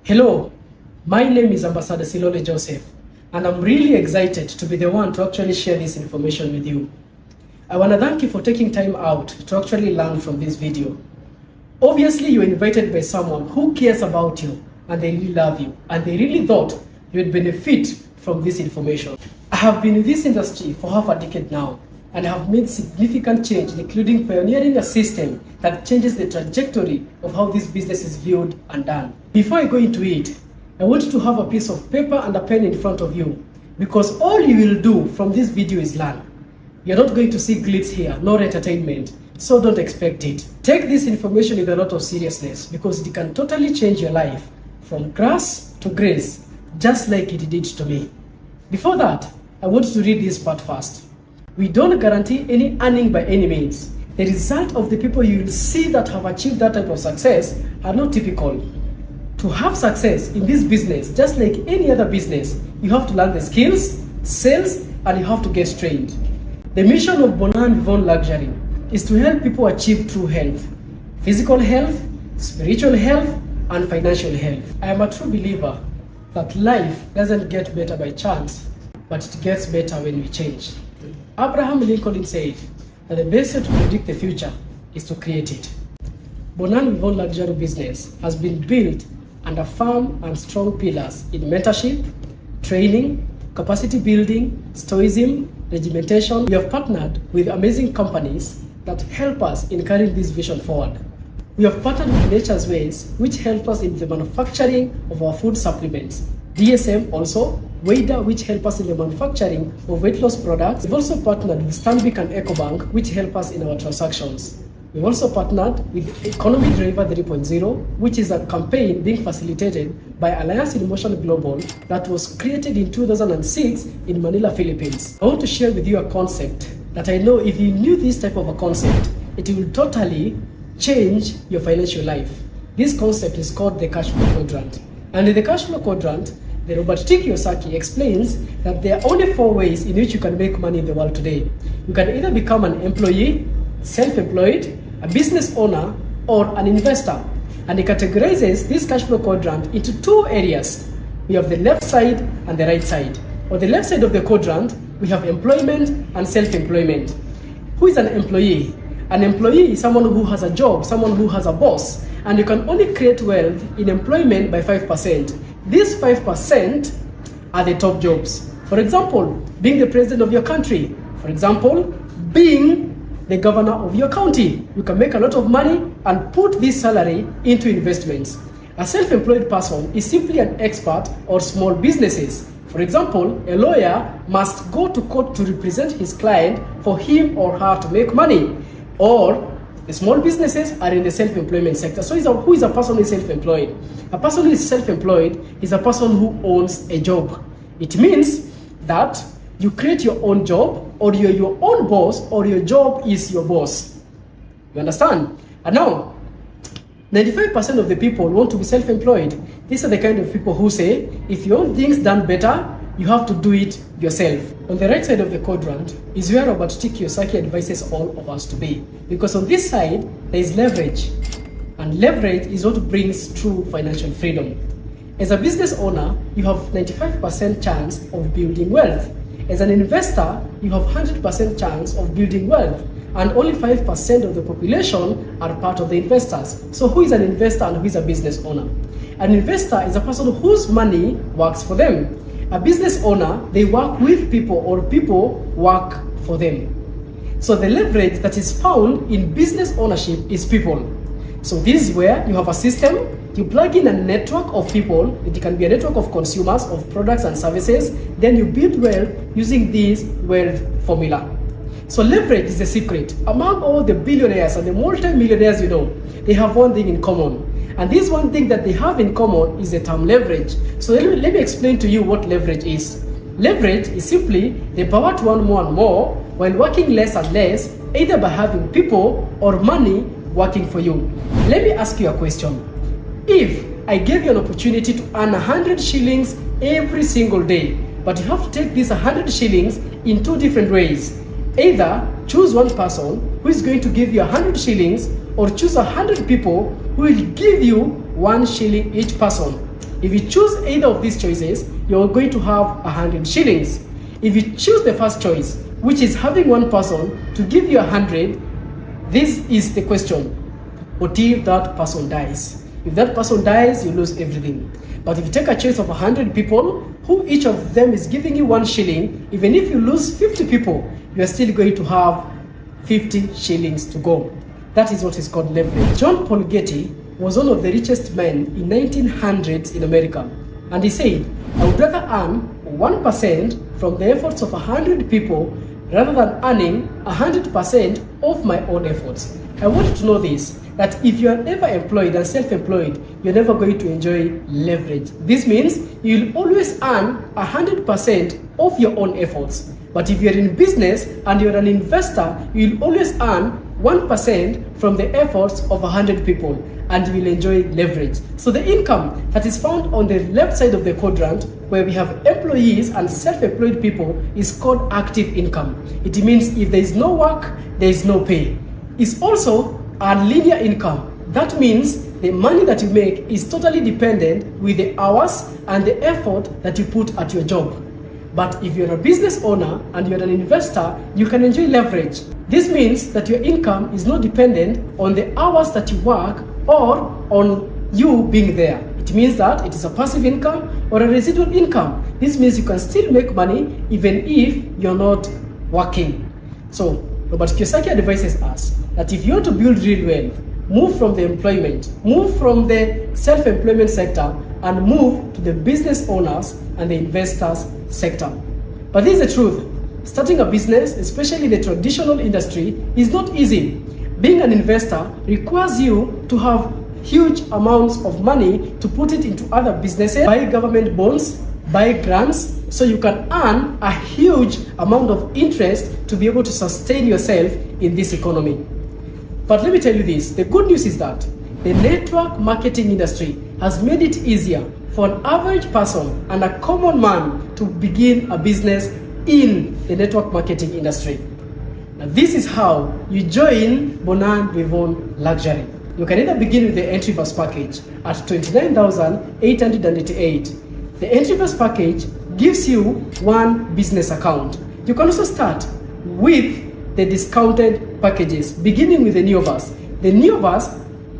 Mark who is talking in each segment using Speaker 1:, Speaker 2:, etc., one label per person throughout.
Speaker 1: Hello, my name is Ambassador Silole Joseph, and I'm really excited to be the one to actually share this information with you. I want to thank you for taking time out to actually learn from this video. Obviously, you're invited by someone who cares about you, and they really love you, and they really thought you'd benefit from this information. I have been in this industry for half a decade now, and have made significant change, including pioneering a system that changes the trajectory of how this business is viewed and done. Before I go into it, I want you to have a piece of paper and a pen in front of you, because all you will do from this video is learn. You're not going to see glitz here, nor entertainment, so don't expect it. Take this information with a lot of seriousness, because it can totally change your life from grass to grace, just like it did to me. Before that, I want you to read this part first. We don't guarantee any earning by any means. The result of the people you will see that have achieved that type of success are not typical. To have success in this business, just like any other business, you have to learn the skills, sales, and you have to get trained. The mission of Bonan Vivon Luxury is to help people achieve true health, physical health, spiritual health, and financial health. I am a true believer that life doesn't get better by chance, but it gets better when we change. Abraham Lincoln said that the best way to predict the future is to create it. Bonan Vivon Luxury business has been built under firm and strong pillars in mentorship, training, capacity building, stoicism, regimentation. We have partnered with amazing companies that help us in carrying this vision forward. We have partnered with Nature's Ways, which help us in the manufacturing of our food supplements. DSM also, Wader, which help us in the manufacturing of weight loss products. We've also partnered with Stanbic and EcoBank, which help us in our transactions. We've also partnered with Economy Driver 3.0, which is a campaign being facilitated by Alliance in Motion Global that was created in 2006 in Manila, Philippines. I want to share with you a concept that I know if you knew this type of a concept, it will totally change your financial life. This concept is called the cash flow quadrant. And in the cash flow quadrant, the Robert T. Kiyosaki explains that there are only 4 ways in which you can make money in the world today. You can either become an employee, self-employed, a business owner, or an investor. And he categorizes this cash flow quadrant into 2 areas. We have the left side and the right side. On the left side of the quadrant, we have employment and self-employment. Who is an employee? An employee is someone who has a job, someone who has a boss, and you can only create wealth in employment by 5%. These 5% are the top jobs. For example, being the president of your country. For example, being the governor of your county. You can make a lot of money and put this salary into investments. A self-employed person is simply an expert or small businesses. For example, a lawyer must go to court to represent his client for him or her to make money. Or the small businesses are in the self-employment sector. So who is a person who is self-employed? A person who is self-employed is a person who owns a job. It means that you create your own job, or you're your own boss, or your job is your boss. You understand? And now, 95% of the people want to be self-employed. These are the kind of people who say, if you want things done better, you have to do it yourself. On the right side of the quadrant is where Robert T. Kiyosaki advises all of us to be. Because on this side, there is leverage. And leverage is what brings true financial freedom. As a business owner, you have 95% chance of building wealth. As an investor, you have 100% chance of building wealth. And only 5% of the population are part of the investors. So who is an investor and who is a business owner? An investor is a person whose money works for them. A business owner, they work with people, or people work for them. So the leverage that is found in business ownership is people. So this is where you have a system, you plug in a network of people, it can be a network of consumers of products and services, then you build wealth using this wealth formula. So leverage is the secret. Among all the billionaires and the multi-millionaires you know, they have one thing in common. And this one thing that they have in common is the term leverage. So let me explain to you what leverage is. Leverage is simply the power to earn more and more while working less and less, either by having people or money working for you. Let me ask you a question. If I gave you an opportunity to earn 100 shillings every single day, but you have to take these 100 shillings in 2 different ways. Either choose one person who is going to give you 100 shillings, or choose 100 people who will give you 1 shilling each person. If you choose either of these choices, you're going to have 100 shillings. If you choose the first choice, which is having one person to give you 100, this is the question. What if that person dies? If that person dies, you lose everything. But if you take a choice of 100 people, who each of them is giving you 1 shilling, even if you lose 50 people, you are still going to have 50 shillings to go. That is what is called leverage. John Paul Getty was one of the richest men in 1900s in America. And he said, I would rather earn 1% from the efforts of 100 people rather than earning 100% of my own efforts. I want you to know this, that if you are ever employed and self-employed, you're never going to enjoy leverage. This means you'll always earn 100% of your own efforts. But if you're in business and you're an investor, you'll always earn 1% from the efforts of 100 people, and you will enjoy leverage. So the income that is found on the left side of the quadrant, where we have employees and self-employed people, is called active income. It means if there is no work, there is no pay. It's also a linear income. That means the money that you make is totally dependent with the hours and the effort that you put at your job. But if you're a business owner and you're an investor, you can enjoy leverage. This means that your income is not dependent on the hours that you work or on you being there. It means that it is a passive income or a residual income. This means you can still make money even if you're not working. So Robert Kiyosaki advises us that if you want to build real wealth, move from the employment, move from the self-employment sector, and move to the business owners and the investors sector. But this is the truth. Starting a business, especially the traditional industry, is not easy. Being an investor requires you to have huge amounts of money to put it into other businesses, buy government bonds, buy grants, so you can earn a huge amount of interest to be able to sustain yourself in this economy. But let me tell you this, the good news is that the network marketing industry has made it easier for an average person and a common man to begin a business in the network marketing industry. Now, this is how you join Bonan Vivon Luxury. You can either begin with the entry first package at 29,888. The entry first package gives you 1 business account. You can also start with the discounted packages, beginning with the Neovas. The Neovas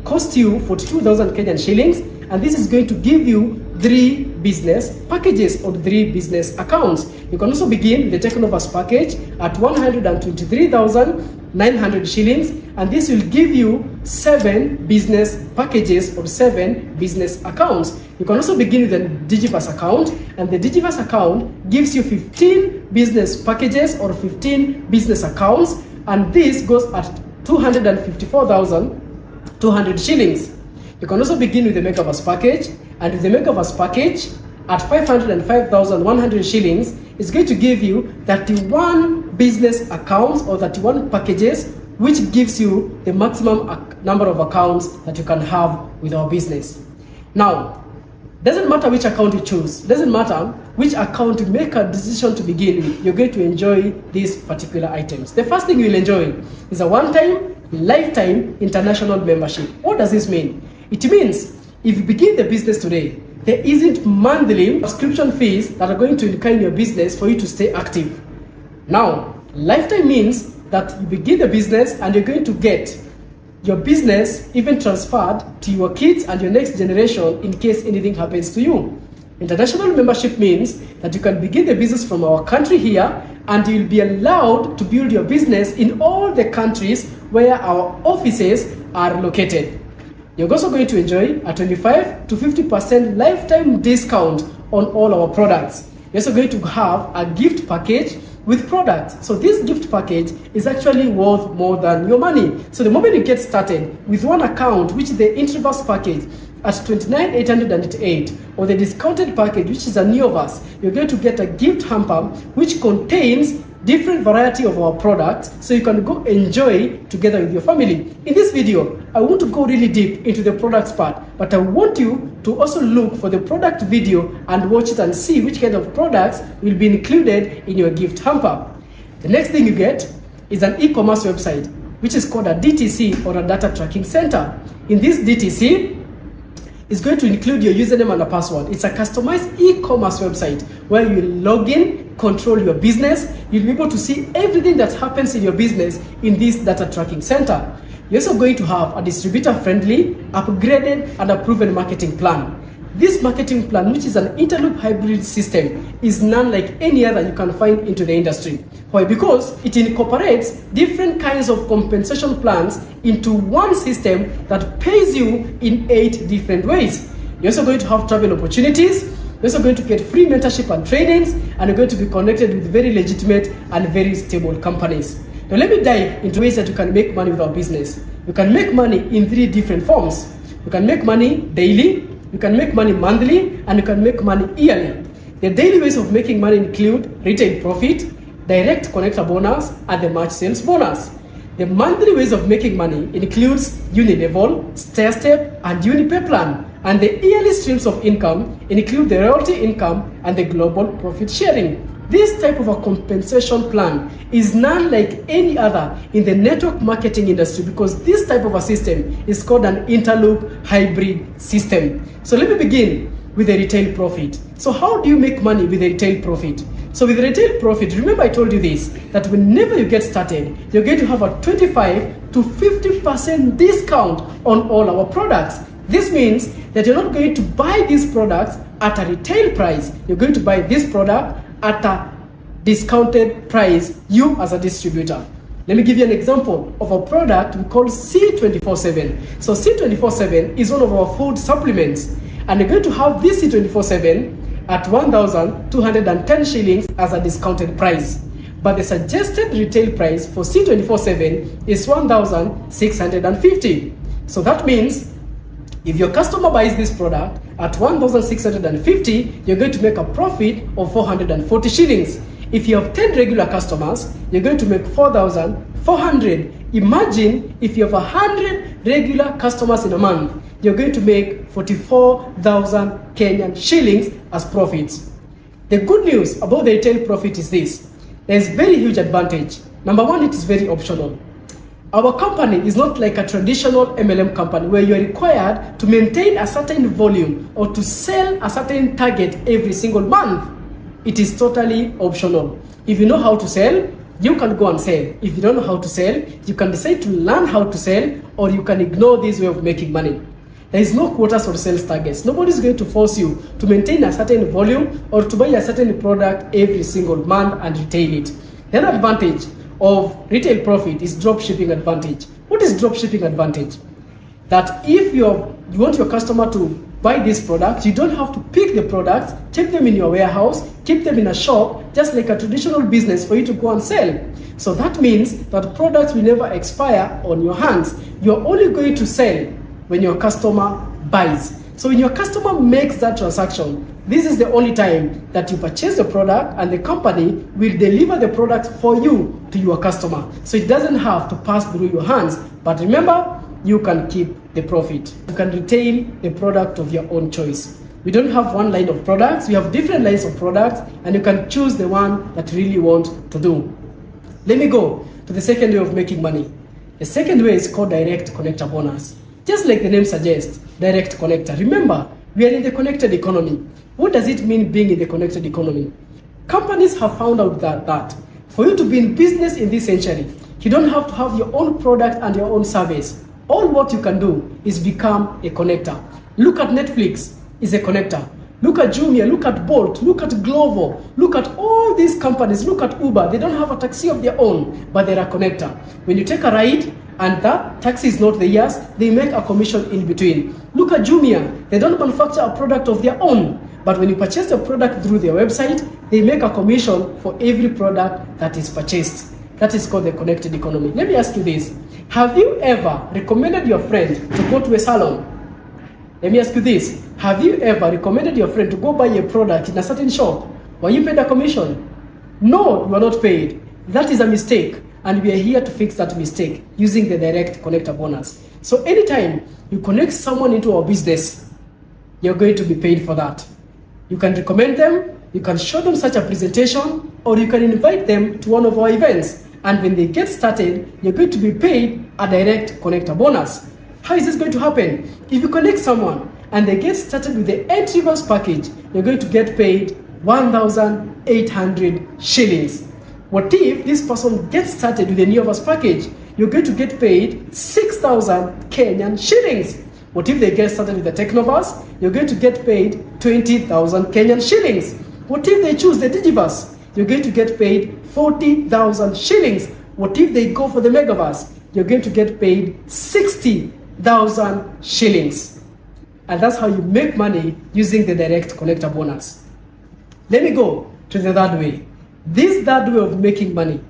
Speaker 1: cost you 42,000 Kenyan shillings, and this is going to give you 3 business packages or 3 business accounts. You can also begin with the Technovas package at 123,900 shillings, and this will give you 7 business packages or 7 business accounts. You can also begin with the Digiverse account, and the Digiverse account gives you 15 business packages or 15 business accounts, and this goes at 254,200 shillings. You can also begin with the Megaverse package, and with the Megaverse package at 505,100 shillings, it's going to give you 31 business accounts or 31 packages, which gives you the maximum number of accounts that you can have with our business. Now, doesn't matter which account you choose, doesn't matter which account you make a decision to begin with, you're going to enjoy these particular items. The first thing you'll enjoy is a one-time, lifetime international membership. What does this mean? It means if you begin the business today, there isn't monthly subscription fees that are going to incur in your business for you to stay active. Now, lifetime means that you begin the business and you're going to get your business even transferred to your kids and your next generation in case anything happens to you. International membership means that you can begin the business from our country here, and you'll be allowed to build your business in all the countries where our offices are located. You're also going to enjoy a 25 to 50% lifetime discount on all our products. You're also going to have a gift package with products. So this gift package is actually worth more than your money. So the moment you get started with one account, which is the Introverse package at 29,888, or the discounted package, which is a Neovas, you're going to get a gift hamper which contains different variety of our products, so you can go enjoy together with your family. In this video, I want to go really deep into the products part, but I want you to also look for the product video and watch it and see which kind of products will be included in your gift hamper. The next thing you get is an e-commerce website, which is called a DTC or a data tracking center. In this DTC, is going to include your username and a password. It's a customized e-commerce website where you log in, control your business. You'll be able to see everything that happens in your business in this data tracking center. You're also going to have a distributor-friendly, upgraded, and a proven marketing plan. This marketing plan, which is an interloop hybrid system, is none like any other you can find into the industry. Why? Because it incorporates different kinds of compensation plans into one system that pays you in 8 different ways. You're also going to have travel opportunities. You're also going to get free mentorship and trainings, and you're going to be connected with very legitimate and very stable companies. Now let me dive into ways that you can make money with our business. You can make money in 3 different forms. You can make money daily, you can make money monthly, and you can make money yearly. The daily ways of making money include retail profit, direct connector bonus, and the March sales bonus. The monthly ways of making money includes uni-level, stair-step, and uni-pay plan. And the yearly streams of income include the royalty income and the global profit sharing. This type of a compensation plan is none like any other in the network marketing industry, because this type of a system is called an interloop hybrid system. So let me begin with the retail profit. So how do you make money with the retail profit? So with retail profit, remember I told you this, that whenever you get started, you're going to have a 25 to 50% discount on all our products. This means that you're not going to buy these products at a retail price. You're going to buy this product at a discounted price, you as a distributor. Let me give you an example of a product we call C24/7. So C24/7 is one of our food supplements, and you're going to have this C24/7 at 1,210 shillings as a discounted price. But the suggested retail price for C24/7 is 1,650. So that means if your customer buys this product at 1,650, you're going to make a profit of 440 shillings. If you have 10 regular customers, you're going to make 4,400. Imagine if you have 100 regular customers in a month, you're going to make 44,000 Kenyan shillings as profits. The good news about the retail profit is this. There's very huge advantage. Number one, it is very optional. Our company is not like a traditional MLM company where you're required to maintain a certain volume or to sell a certain target every single month. It is totally optional. If you know how to sell, you can go and sell. If you don't know how to sell, you can decide to learn how to sell, or you can ignore this way of making money. There is no quotas or sales targets. Nobody's going to force you to maintain a certain volume or to buy a certain product every single month and retail it. The other advantage of retail profit is drop shipping advantage. What is drop shipping advantage? That if you want your customer to buy this product, you don't have to pick the products, take them in your warehouse, keep them in a shop, just like a traditional business for you to go and sell. So that means that products will never expire on your hands. You're only going to sell when your customer buys. So when your customer makes that transaction, this is the only time that you purchase the product, and the company will deliver the product for you to your customer. So it doesn't have to pass through your hands. But remember, you can keep the profit. You can retail the product of your own choice. We don't have one line of products. We have different lines of products, and you can choose the one that you really want to do. Let me go to the second way of making money. The second way is called direct connector bonus. Just like the name suggests, direct connector. Remember, we are in the connected economy. What does it mean being in the connected economy? Companies have found out that for you to be in business in this century, you don't have to have your own product and your own service. All what you can do is become a connector. Look at Netflix, is a connector. Look at Jumia, look at Bolt, look at Glovo, look at all these companies, look at Uber. They don't have a taxi of their own, but they're a connector. When you take a ride and that taxi is not theirs, they make a commission in between. Look at Jumia, they don't manufacture a product of their own, but when you purchase the product through their website, they make a commission for every product that is purchased. That is called the connected economy. Let me ask you this. Have you ever recommended your friend to go to a salon? Let me ask you this. Have you ever recommended your friend to go buy a product in a certain shop? Were you paid a commission? No, you are not paid. That is a mistake, and we are here to fix that mistake using the direct connector bonus. So anytime you connect someone into our business, you're going to be paid for that. You can recommend them, you can show them such a presentation, or you can invite them to one of our events. And when they get started, you're going to be paid a direct connector bonus. How is this going to happen? If you connect someone and they get started with the entry-level package, you're going to get paid 1,800 shillings. What if this person gets started with the Neovas package? You're going to get paid 6,000 Kenyan shillings. What if they get started with the Technovas? You're going to get paid 20,000 Kenyan shillings. What if they choose the Digivas? You're going to get paid 40,000 shillings. What if they go for the Megavas? You're going to get paid 60,000 shillings. And that's how you make money using the direct connector bonus. Let me go to the third way. This third way of making money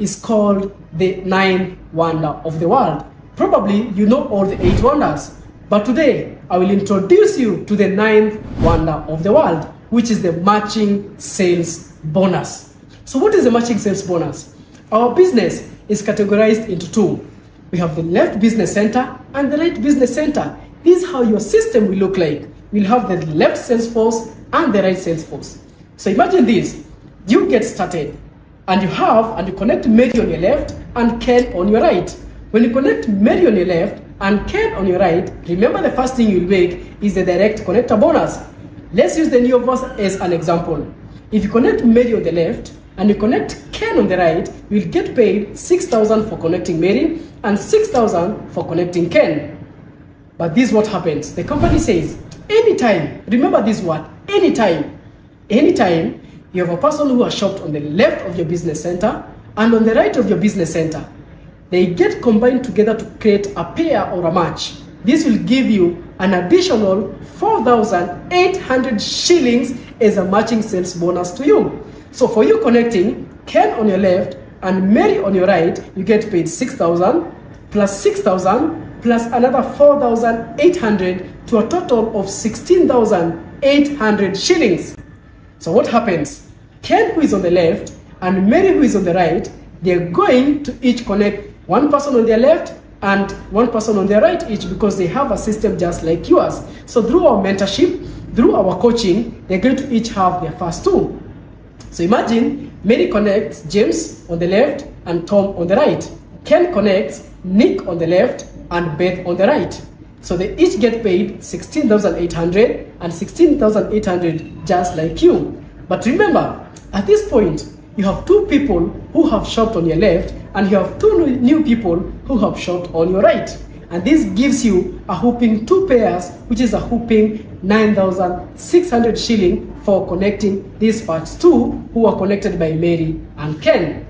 Speaker 1: is called the ninth wonder of the world. Probably you know all the 8 wonders, but today I will introduce you to the ninth wonder of the world, which is the matching sales bonus. So what is the matching sales bonus? Our business is categorized into 2. We have the left business center and the right business center. This is how your system will look like. We'll have the left sales force and the right sales force. So imagine this. You get started and you connect Mary on your left and Ken on your right. When you connect Mary on your left and Ken on your right, remember the first thing you'll make is the direct connector bonus. Let's use the Neovas as an example. If you connect Mary on the left and you connect Ken on the right, you'll get paid 6,000 for connecting Mary and 6,000 for connecting Ken. But this is what happens. The company says, anytime, remember this word, anytime you have a person who has shopped on the left of your business center and on the right of your business center, they get combined together to create a pair or a match. This will give you an additional 4,800 shillings as a matching sales bonus to you. So for you connecting Ken on your left and Mary on your right, you get paid 6,000 plus 6,000 plus another 4,800 to a total of 16,800 shillings. So what happens? Ken, who is on the left, and Mary, who is on the right, they're going to each connect one person on their left and one person on their right each, because they have a system just like yours. So through our mentorship, through our coaching, they're going to each have their first 2. So imagine Mary connects James on the left and Tom on the right. Ken connects Nick on the left and Beth on the right. So they each get paid 16,800 and 16,800 just like you. But remember, at this point, you have 2 people who have shopped on your left and you have 2 new people who have shopped on your right. And this gives you a whopping 2 pairs, which is a whopping 9,600 shilling for connecting these first 2 who are connected by Mary and Ken.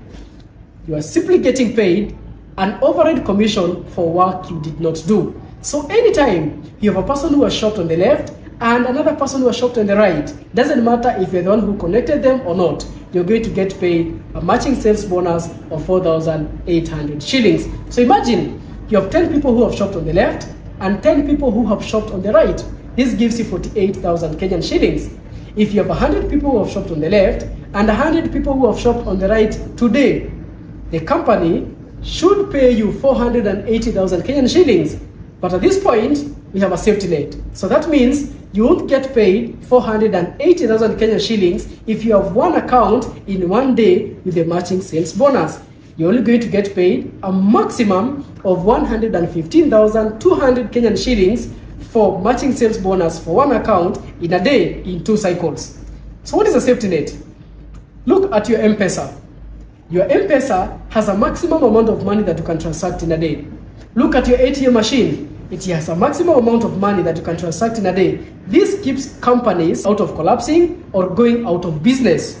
Speaker 1: You are simply getting paid an override commission for work you did not do. So anytime you have a person who has shopped on the left and another person who has shopped on the right, doesn't matter if you're the one who connected them or not, you're going to get paid a matching sales bonus of 4,800 shillings. So imagine you have 10 people who have shopped on the left and 10 people who have shopped on the right. This gives you 48,000 Kenyan shillings. If you have 100 people who have shopped on the left and 100 people who have shopped on the right today, the company should pay you 480,000 Kenyan shillings. But at this point, we have a safety net. So that means you won't get paid 480,000 Kenyan shillings if you have one account in one day with a matching sales bonus. You're only going to get paid a maximum of 115,200 Kenyan shillings for matching sales bonus for one account in a day in 2 cycles. So what is a safety net? Look at your M-Pesa. Your M-Pesa has a maximum amount of money that you can transact in a day. Look at your ATM machine. It has a maximum amount of money that you can transact in a day. This keeps companies out of collapsing or going out of business.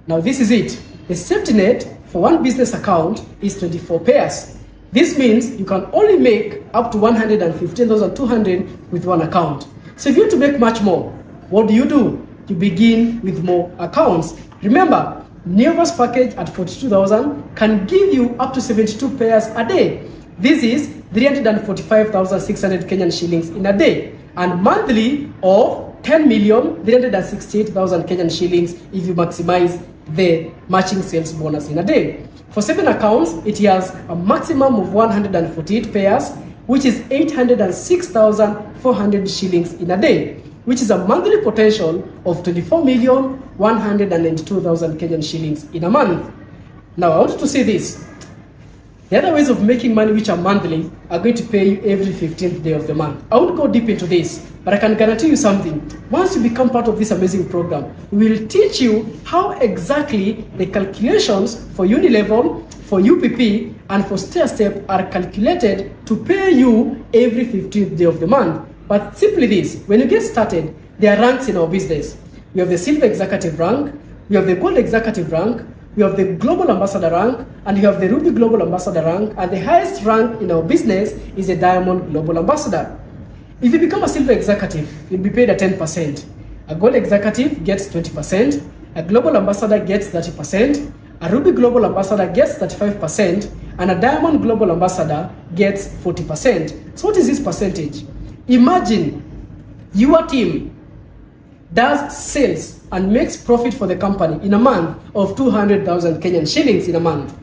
Speaker 1: Now this is it. The safety net for one business account is 24 pairs. This means you can only make up to 115,200 with one account. So if you want to make much more, what do? You begin with more accounts. Remember, Neovas package at 42,000 can give you up to 72 pairs a day. This is 345,600 Kenyan shillings in a day, and monthly of 10,368,000 Kenyan shillings if you maximize the matching sales bonus in a day. For 7 accounts, it has a maximum of 148 pairs, which is 806,400 shillings in a day, which is a monthly potential of 24,192,000 Kenyan shillings in a month. Now, I want you to see this. The other ways of making money which are monthly are going to pay you every 15th day of the month. I won't go deep into this, But I can guarantee you something. Once you become part of this amazing program, we will teach you how exactly the calculations for uni level, for UPP, and for stair-step are calculated to pay you every 15th day of the month. But simply this, when you get started, there are ranks in our business. We have the Silver Executive rank, we have the Gold Executive rank, we have the Global Ambassador rank, and we have the Ruby Global Ambassador rank, and the highest rank in our business is a Diamond Global Ambassador. If you become a Silver Executive, you'll be paid at 10%. A Gold Executive gets 20%, a Global Ambassador gets 30%, a Ruby Global Ambassador gets 35%, and a Diamond Global Ambassador gets 40%. So what is this percentage? Imagine your team does sales and makes profit for the company in a month of 200,000 Kenyan shillings in a month,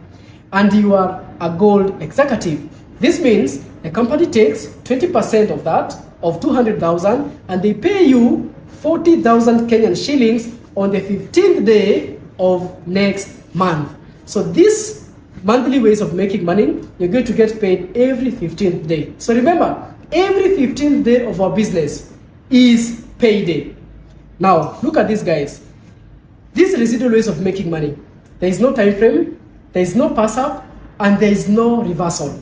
Speaker 1: and you are a Gold Executive. This means the company takes 20% of that, of 200,000, and they pay you 40,000 Kenyan shillings on the 15th day of next month. So this monthly ways of making money, you're going to get paid every 15th day. So remember, every 15th day of our business is payday. Now, look at this, guys. These residual ways of making money. There is no time frame, there is no pass up, and there is no reversal.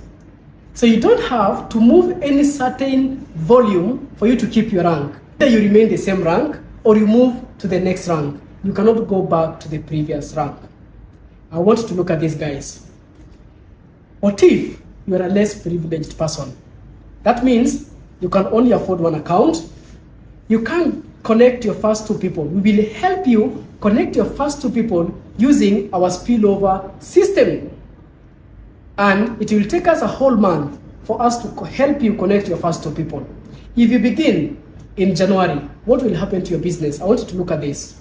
Speaker 1: So you don't have to move any certain volume for you to keep your rank. Either you remain the same rank or you move to the next rank. You cannot go back to the previous rank. I want you to look at this, guys. What if you are a less privileged person? That means you can only afford one account. You can't connect your first two people. We will help you connect your first two people using our spillover system. And it will take us a whole month for us to help you connect your first two people. If you begin in January, what will happen to your business? I want you to look at this.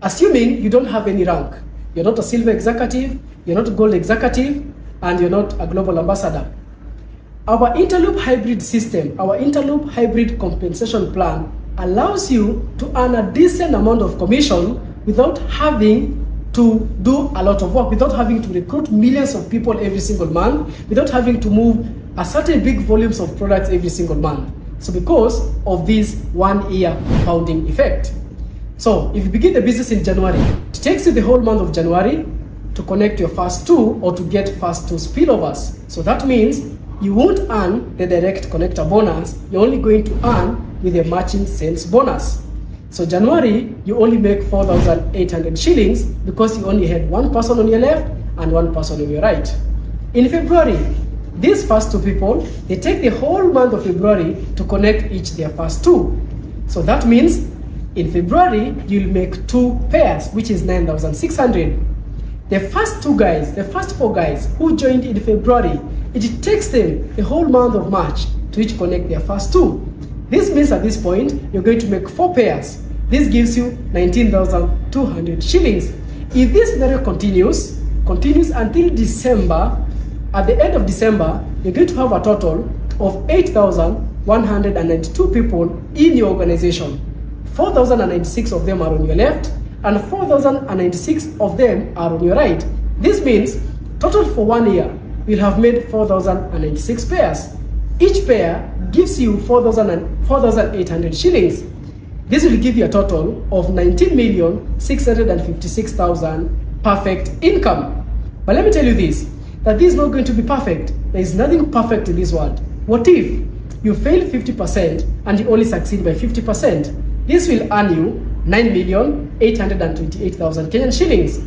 Speaker 1: Assuming you don't have any rank, you're not a Silver Executive, you're not a Gold Executive, and you're not a Global Ambassador. Our interloop hybrid system, our interloop hybrid compensation plan allows you to earn a decent amount of commission without having to do a lot of work, without having to recruit millions of people every single month, without having to move a certain big volumes of products every single month. So because of this 1 year compounding effect. So if you begin the business in January, it takes you the whole month of January to connect your first two or to get first two spillovers. So that means you won't earn the direct connector bonus, you're only going to earn with a matching sales bonus. So January, you only make 4,800 shillings because you only had one person on your left and one person on your right. In February, these first two people, they take the whole month of February to connect each their first two. So that means in February, you'll make two pairs, which is 9,600. The first two guys, the first four guys who joined in February, it takes them the whole month of March to each connect their first two. This means at this point, you're going to make four pairs. This gives you 19,200 shillings. If this scenario continues until December, at the end of December, you're going to have a total of 8,192 people in your organization. 4,096 of them are on your left, and 4,096 of them are on your right. This means, total for 1 year, we'll have made 4,096 pairs. Each pair gives you 4,800 shillings. This will give you a total of 19,656,000 perfect income. But let me tell you this, that this is not going to be perfect. There is nothing perfect in this world. What if you fail 50% and you only succeed by 50%? This will earn you 9,828,000 Kenyan shillings.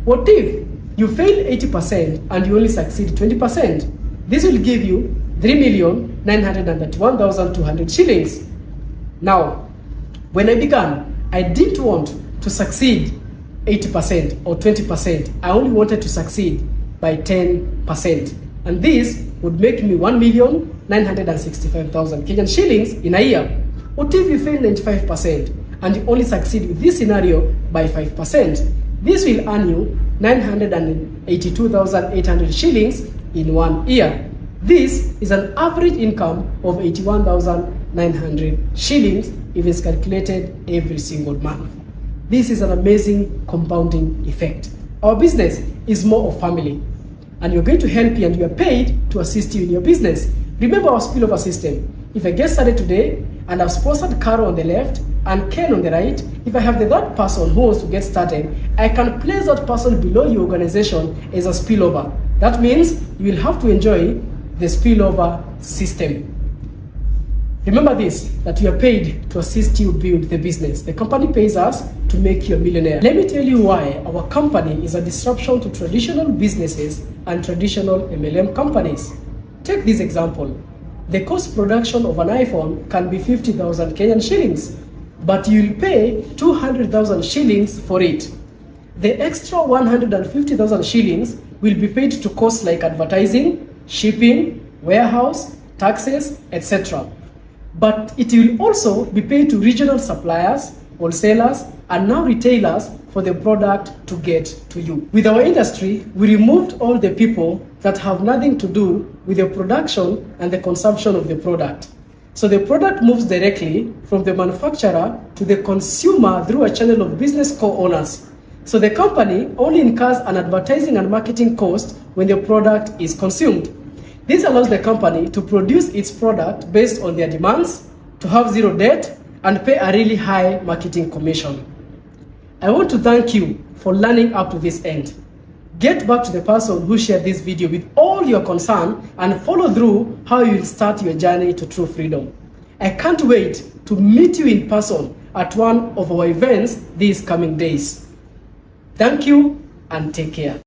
Speaker 1: What if you fail 80% and you only succeed 20%? This will give you 3,931,200 shillings. Now, when I began, I didn't want to succeed 80% or 20%. I only wanted to succeed by 10%. And this would make me 1,965,000 Kenyan shillings in a year. What if you fail 95% and you only succeed with this scenario by 5%? This will earn you 982,800 shillings in 1 year. This is an average income of 81,900 shillings if it's calculated every single month. This is an amazing compounding effect. Our business is more of family, and we're going to help you and you are paid to assist you in your business. Remember our spillover system. If I get started today and I've sponsored Caro on the left and Ken on the right, if I have the third person who wants to get started, I can place that person below your organization as a spillover. That means you will have to enjoy the spillover system. Remember this, that we are paid to assist you build the business. The company pays us to make you a millionaire. Let me tell you why our company is a disruption to traditional businesses and traditional MLM companies. Take this example. The cost production of an iPhone can be 50,000 Kenyan shillings, but you'll pay 200,000 shillings for it. The extra 150,000 shillings will be paid to costs like advertising, shipping, warehouse, taxes, etc. But it will also be paid to regional suppliers, wholesalers, and now retailers for the product to get to you. With our industry, we removed all the people that have nothing to do with the production and the consumption of the product. So the product moves directly from the manufacturer to the consumer through a channel of business co-owners. So the company only incurs an advertising and marketing cost when the product is consumed. This allows the company to produce its product based on their demands, to have zero debt, and pay a really high marketing commission. I want to thank you for learning up to this end. Get back to the person who shared this video with all your concern and follow through how you will start your journey to true freedom. I can't wait to meet you in person at one of our events these coming days. Thank you and take care.